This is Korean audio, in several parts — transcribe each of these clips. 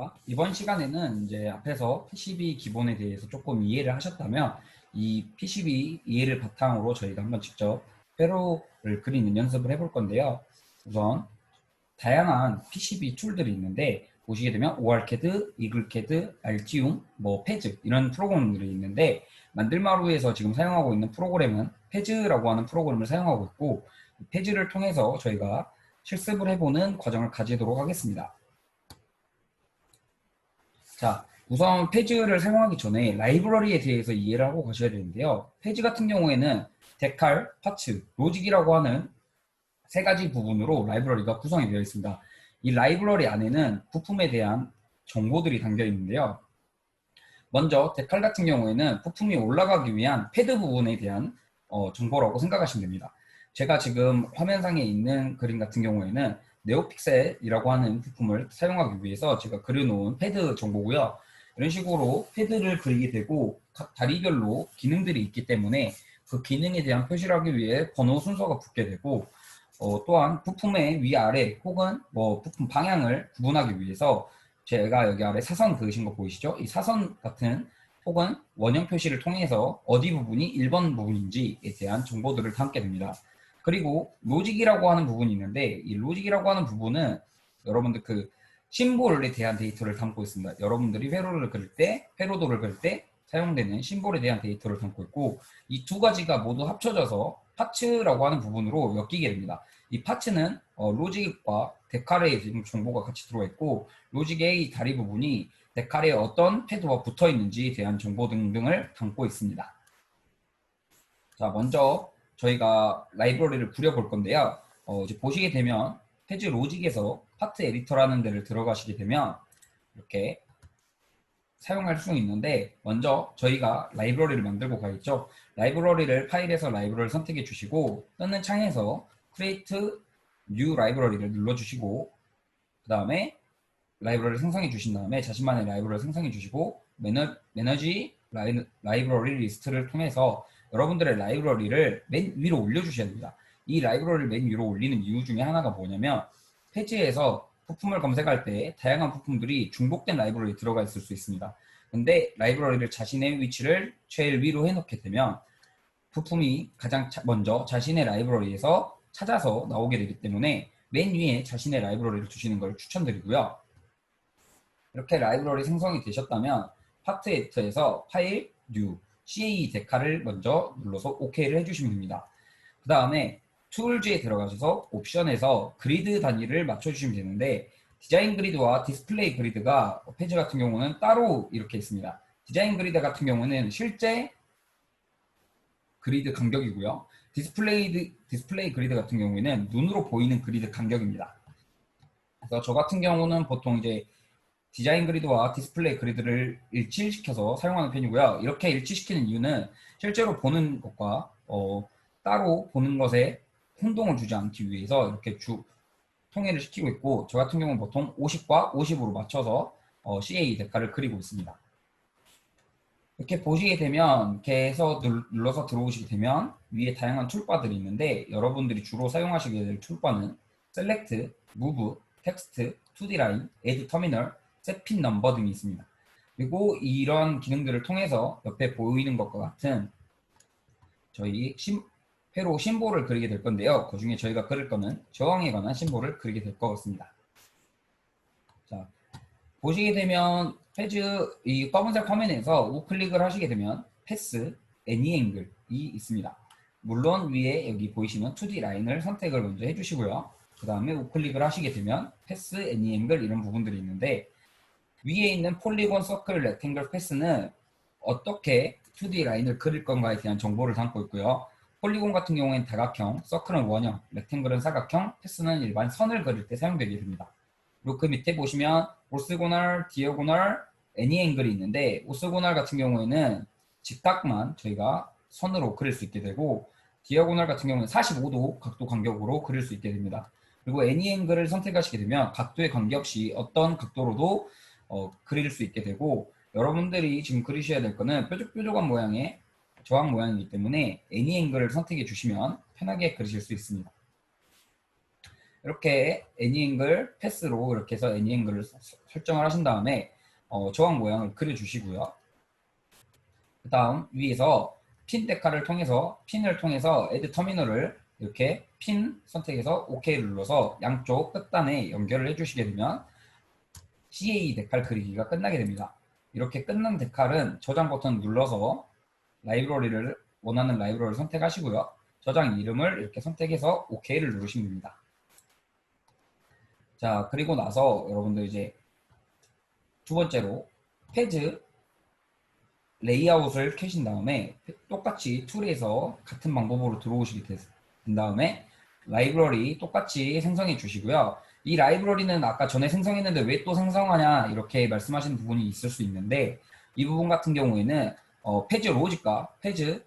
자, 이번 시간에는 이제 앞에서 PCB 기본에 대해서 조금 이해를 하셨다면 이 PCB 이해를 바탕으로 저희가 한번 직접 회로를 그리는 연습을 해볼 건데요. 우선 다양한 PCB 툴들이 있는데 보시게 되면 ORCAD, 이글CAD, 알티움, 페즈 이런 프로그램들이 있는데 만들마루에서 지금 사용하고 있는 프로그램은 페즈라고 하는 프로그램을 사용하고 있고 페즈를 통해서 저희가 실습을 해보는 과정을 가지도록 하겠습니다. 자, 우선 페이지를 사용하기 전에 라이브러리에 대해서 이해를 하고 가셔야 되는데요. 페이지 같은 경우에는 데칼, 파츠, 로직이라고 하는 세 가지 부분으로 라이브러리가 구성이 되어 있습니다. 이 라이브러리 안에는 부품에 대한 정보들이 담겨 있는데요. 먼저 데칼 같은 경우에는 부품이 올라가기 위한 패드 부분에 대한 정보라고 생각하시면 됩니다. 제가 지금 화면상에 있는 그림 같은 경우에는 네오픽셀이라고 하는 부품을 사용하기 위해서 제가 그려놓은 패드 정보고요. 이런 식으로 패드를 그리게 되고 각 다리별로 기능들이 있기 때문에 그 기능에 대한 표시를 하기 위해 번호 순서가 붙게 되고 또한 부품의 위아래 혹은 부품 방향을 구분하기 위해서 제가 여기 아래 사선 그으신 거 보이시죠? 이 사선 같은 혹은 원형 표시를 통해서 어디 부분이 1번 부분인지에 대한 정보들을 담게 됩니다. 그리고 로직이라고 하는 부분이 있는데 이 로직이라고 하는 부분은 여러분들 그 심볼에 대한 데이터를 담고 있습니다. 여러분들이 회로를 그릴 때, 회로도를 그릴 때 사용되는 심볼에 대한 데이터를 담고 있고 이 두 가지가 모두 합쳐져서 파츠라고 하는 부분으로 엮이게 됩니다. 이 파츠는 로직과 데칼의 지금 정보가 같이 들어와 있고 로직의 이 다리 부분이 데칼에 어떤 패드와 붙어 있는지에 대한 정보 등등을 담고 있습니다. 자, 먼저 저희가 라이브러리를 그려볼 건데요. 이제 보시게 되면 페이지 로직에서 파트 에디터라는 데를 들어가시게 되면 이렇게 사용할 수 있는데 먼저 저희가 라이브러리를 만들고 가겠죠. 라이브러리를 파일에서 라이브러리를 선택해 주시고 뜨는 창에서 Create New 라이브러리를 눌러주시고 그 다음에 라이브러리를 생성해 주신 다음에 자신만의 라이브러리를 생성해 주시고 매너지 라이브러리 리스트를 통해서 여러분들의 라이브러리를 맨 위로 올려주셔야 됩니다. 이 라이브러리를 맨 위로 올리는 이유 중에 하나가 뭐냐면 페이지에서 부품을 검색할 때 다양한 부품들이 중복된 라이브러리에 들어가 있을 수 있습니다. 근데 라이브러리를 자신의 위치를 제일 위로 해놓게 되면 부품이 가장 먼저 자신의 라이브러리에서 찾아서 나오게 되기 때문에 맨 위에 자신의 라이브러리를 두시는 걸 추천드리고요. 이렇게 라이브러리 생성이 되셨다면 파트 에디터에서 파일, 뉴, CAE 데카를 먼저 눌러서 OK를 해주시면 됩니다. 그 다음에 툴즈에 들어가셔서 옵션에서 그리드 단위를 맞춰주시면 되는데 디자인 그리드와 디스플레이 그리드가 페이지 같은 경우는 따로 이렇게 있습니다. 디자인 그리드 같은 경우는 실제 그리드 간격이고요. 디스플레이 그리드 같은 경우에는 눈으로 보이는 그리드 간격입니다. 그래서 저 같은 경우는 보통 이제 디자인 그리드와 디스플레이 그리드를 일치시켜서 사용하는 편이고요. 이렇게 일치시키는 이유는 실제로 보는 것과 따로 보는 것에 혼동을 주지 않기 위해서 이렇게 통일을 시키고 있고 저 같은 경우는 보통 50과 50으로 맞춰서 CA 대가를 그리고 있습니다. 이렇게 보시게 되면 이렇게 해서 눌러서 들어오시게 되면 위에 다양한 툴바들이 있는데 여러분들이 주로 사용하시게 될 툴바는 Select, Move, Text, 2D Line, Add Terminal, SetPin Number 등이 있습니다. 그리고 이런 기능들을 통해서 옆에 보이는 것과 같은 저희 회로 심볼을 그리게 될 건데요. 그 중에 저희가 그릴 거는 저항에 관한 심볼을 그리게 될 것 같습니다. 자, 보시게 되면 페이지 이 검은색 화면에서 우클릭을 하시게 되면 패스, 애니 앵글이 있습니다. 물론 위에 여기 보이시는 2D 라인을 선택을 먼저 해주시고요. 그 다음에 우클릭을 하시게 되면 패스, 애니 앵글 이런 부분들이 있는데 위에 있는 폴리곤, 서클, 렉탱글, 패스는 어떻게 2D 라인을 그릴 건가에 대한 정보를 담고 있고요. 폴리곤 같은 경우에는 다각형, 서클은 원형, 렉탱글은 사각형, 패스는 일반 선을 그릴 때 사용되게 됩니다. 그리고 그 밑에 보시면 오스고널, 디어고널, 애니 앵글이 있는데 오스고널 같은 경우에는 직각만 저희가 선으로 그릴 수 있게 되고 디어고널 같은 경우는 45도 각도 간격으로 그릴 수 있게 됩니다. 그리고 애니 앵글을 선택하시게 되면 각도의 관계없이 어떤 각도로도 그릴 수 있게 되고 여러분들이 지금 그리셔야 될 거는 뾰족뾰족한 모양의 저항 모양이기 때문에 애니 앵글을 선택해 주시면 편하게 그리실 수 있습니다. 이렇게 애니앵글 패스로 이렇게 해서 애니앵글을 설정을 하신 다음에 저항 모양을 그려주시고요. 그 다음 위에서 핀 데카를 통해서 핀을 통해서 애드 터미널을 이렇게 핀 선택해서 OK를 눌러서 양쪽 끝단에 연결을 해주시게 되면 CA 데칼 그리기가 끝나게 됩니다. 이렇게 끝난 데칼은 저장 버튼 눌러서 라이브러리를 원하는 라이브러리를 선택하시고요. 저장 이름을 이렇게 선택해서 OK를 누르시면 됩니다. 자, 그리고 나서 여러분들 이제 두 번째로 페이지 레이아웃을 켜신 다음에 똑같이 툴에서 같은 방법으로 들어오시게 된 다음에 라이브러리 똑같이 생성해 주시고요. 이 라이브러리는 아까 전에 생성했는데 왜 또 생성하냐 이렇게 말씀하시는 부분이 있을 수 있는데 이 부분 같은 경우에는 페이지 로직과 페이지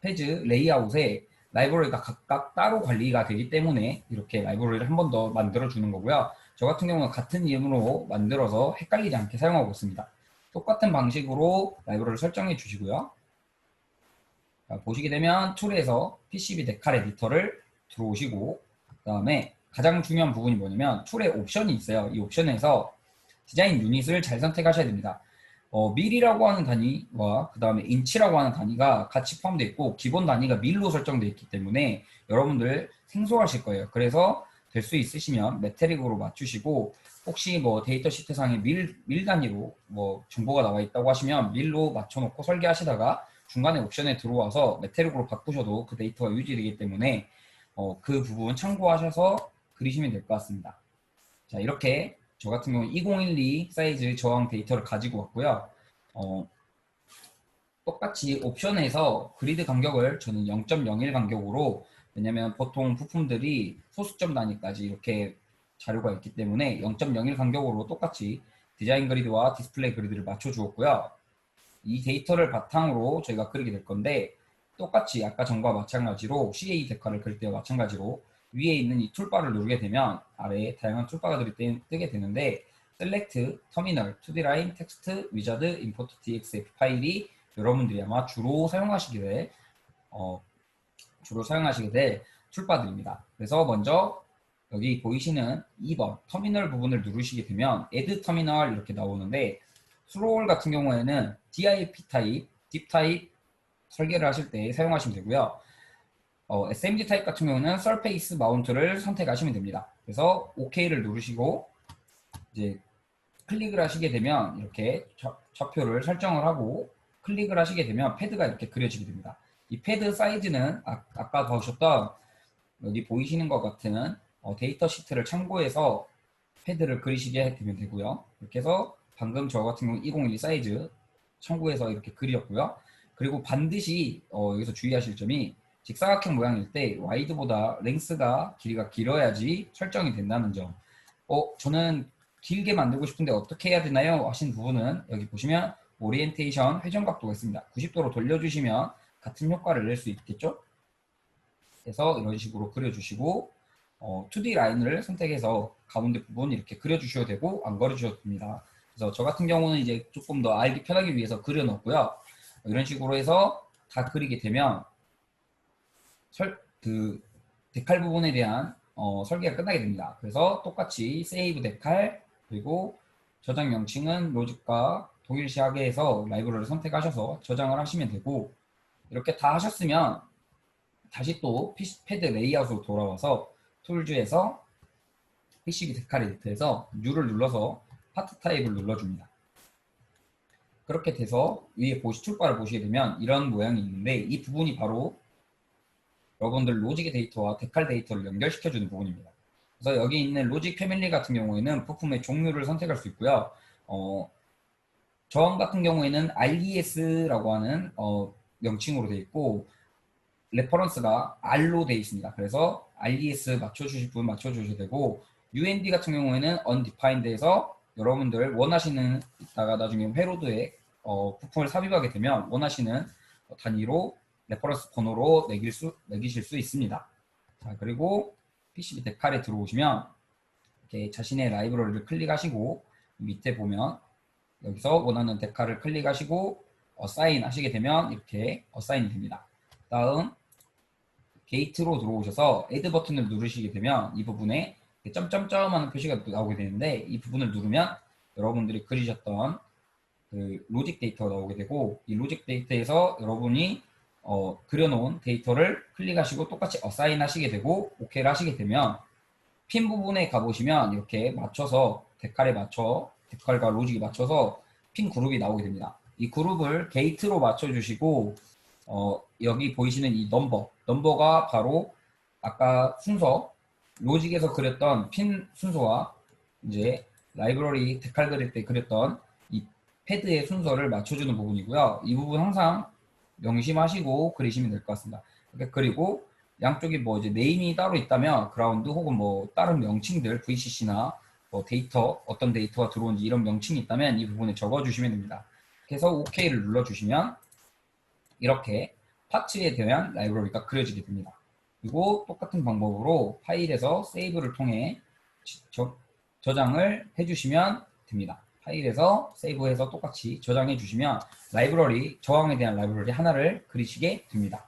레이아웃에 라이브러리가 각각 따로 관리가 되기 때문에 이렇게 라이브러리를 한 번 더 만들어 주는 거고요. 저 같은 경우는 같은 이름으로 만들어서 헷갈리지 않게 사용하고 있습니다. 똑같은 방식으로 라이브러리를 설정해 주시고요. 자, 보시게 되면 툴에서 PCB 데칼 에디터를 들어오시고 그 다음에 가장 중요한 부분이 뭐냐면 툴에 옵션이 있어요. 이 옵션에서 디자인 유닛을 잘 선택하셔야 됩니다. 밀이라고 하는 단위와 그 다음에 인치라고 하는 단위가 같이 포함되어 있고 기본 단위가 밀로 설정되어 있기 때문에 여러분들 생소하실 거예요. 그래서 될 수 있으시면 메테릭으로 맞추시고 혹시 뭐 데이터 시트상에 밀 단위로 뭐 정보가 나와 있다고 하시면 밀로 맞춰놓고 설계하시다가 중간에 옵션에 들어와서 메테릭으로 바꾸셔도 그 데이터가 유지되기 때문에 그 부분 참고하셔서 그리시면 될 것 같습니다. 자, 이렇게 저 같은 경우는 2012 사이즈 저항 데이터를 가지고 왔고요. 똑같이 옵션에서 그리드 간격을 저는 0.01 간격으로 왜냐면 보통 부품들이 소수점 단위까지 이렇게 자료가 있기 때문에 0.01 간격으로 똑같이 디자인 그리드와 디스플레이 그리드를 맞춰 주었고요. 이 데이터를 바탕으로 저희가 그리게 될 건데 똑같이 아까 전과 마찬가지로 CA 데카를 그릴 때와 마찬가지로 위에 있는 이 툴바를 누르게 되면 아래에 다양한 툴바가 뜨게 되는데 Select, Terminal, 2D Line, Text, Wizard, Import DXF 파일이 여러분들이 아마 주로 사용하시게 될 툴바들입니다. 그래서 먼저 여기 보이시는 2번 터미널 부분을 누르시게 되면 Add Terminal 이렇게 나오는데 슬로우 같은 경우에는 DIP 타입, 딥 타입 설계를 하실 때 사용하시면 되고요. SMD 타입 같은 경우는 Surface Mount를 선택하시면 됩니다. 그래서 OK를 누르시고 이제 클릭을 하시게 되면 이렇게 좌표를 설정을 하고 클릭을 하시게 되면 패드가 이렇게 그려지게 됩니다. 이 패드 사이즈는 아까 보셨던 여기 보이시는 것 같은 데이터 시트를 참고해서 패드를 그리시게 되면 되고요. 이렇게 해서 방금 저 같은 경우 2012 사이즈 참고해서 이렇게 그렸고요. 그리고 반드시 여기서 주의하실 점이 직사각형 모양일 때 와이드보다 랭스가 길이가 길어야지 설정이 된다는 점. 저는 길게 만들고 싶은데 어떻게 해야 되나요? 하신 부분은 여기 보시면 오리엔테이션 회전 각도가 있습니다. 90도로 돌려주시면 같은 효과를 낼 수 있겠죠? 그래서 이런 식으로 그려주시고 2D 라인을 선택해서 가운데 부분 이렇게 그려주셔도 되고 안 그려주셔도 됩니다. 그래서 저 같은 경우는 이제 조금 더 알기 편하기 위해서 그려놓고요. 이런 식으로 해서 다 그리게 되면 그 데칼 부분에 대한 설계가 끝나게 됩니다. 그래서 똑같이 세이브 데칼 그리고 저장 명칭은 로직과 동일시하게 해서 라이브러리를 선택하셔서 저장을 하시면 되고 이렇게 다 하셨으면 다시 또 패드 레이아웃으로 돌아와서 툴즈에서 PCB 데칼 에디터에서 New를 눌러서 파트 타입을 눌러줍니다. 그렇게 돼서 위에 툴바를 보시게 되면 이런 모양이 있는데 이 부분이 바로 여러분들 로직 데이터와 데칼 데이터를 연결시켜주는 부분입니다. 그래서 여기 있는 로직 패밀리 같은 경우에는 부품의 종류를 선택할 수 있고요. 저항 같은 경우에는 RES라고 하는 명칭으로 되어 있고 레퍼런스가 R로 되어 있습니다. 그래서 RES 맞춰주실 분 맞춰주셔도 되고 UND 같은 경우에는 Undefined에서 여러분들 원하시는 이따가 나중에 회로드에 부품을 삽입하게 되면 원하시는 단위로 레퍼런스 번호로 매기실 수 있습니다. 자, 그리고 PCB 데칼에 들어오시면 이렇게 자신의 라이브러리를 클릭하시고 밑에 보면 여기서 원하는 데칼을 클릭하시고 어사인 하시게 되면 이렇게 어사인이 됩니다. 다음 게이트로 들어오셔서 add 버튼을 누르시게 되면 이 부분에 점점점 하는 표시가 나오게 되는데 이 부분을 누르면 여러분들이 그리셨던 그 로직 데이터가 나오게 되고 이 로직 데이터에서 여러분이 그려놓은 데이터를 클릭하시고 똑같이 어사인 하시게 되고 OK를 하시게 되면 핀 부분에 가보시면 이렇게 맞춰서 데칼과 로직이 맞춰서 핀 그룹이 나오게 됩니다. 이 그룹을 게이트로 맞춰주시고 여기 보이시는 이 넘버가 바로 아까 순서 로직에서 그렸던 핀 순서와 이제 라이브러리 데칼 그릴 때 그렸던 이 패드의 순서를 맞춰주는 부분이고요. 이 부분 항상 명심하시고 그리시면 될 것 같습니다. 그리고 양쪽에 뭐 이제 네임이 따로 있다면 그라운드 혹은 뭐 다른 명칭들 VCC나 뭐 데이터 어떤 데이터가 들어온지 이런 명칭이 있다면 이 부분에 적어주시면 됩니다. 그래서 OK를 눌러주시면 이렇게 파츠에 대한 라이브러리가 그려지게 됩니다. 그리고 똑같은 방법으로 파일에서 세이브를 통해 저장을 해주시면 됩니다. 파일에서 세이브해서 똑같이 저장해 주시면 라이브러리, 저항에 대한 라이브러리 하나를 그리시게 됩니다.